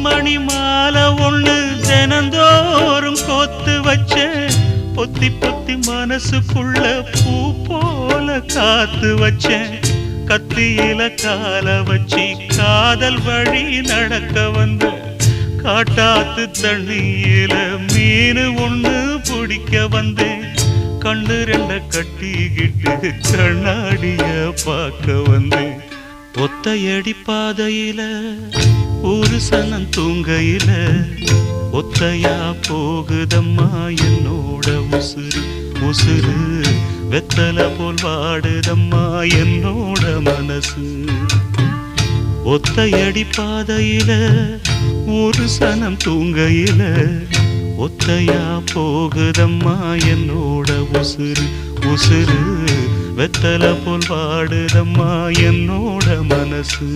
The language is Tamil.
மணி மாலை ஒண்ணு தினந்தோறும் கோத்து வச்ச பொத்தி பொத்தி மனசுக்குள்ள பூ போல காத்து வச்சேன் கத்தியில கால வச்சி காதல் வழி நடக்க வந்த காட்டாத்து தண்ணியில மீனு ஒண்ணு பிடிக்க வந்தேன் கண்ணு ரெண்ட கட்டிக்கிட்டு கண்ணாடிய பார்க்க வந்தேன் ஒத்தையடி பாதையில ஒரு சனம் தூங்கையில ஒத்தையா போகுதம்மா என்னோட உசுறு உசுறு வெத்தலை போல் வாடுதம்மா என்னோட மனசு ஒத்தையடி பாதையில ஒரு சனம் தூங்கையில ஒத்தையா போகுதம்மா என்னோட உசுறு உசுறு வெத்தலை போல் வாடுதம்மா என்னோட மனசு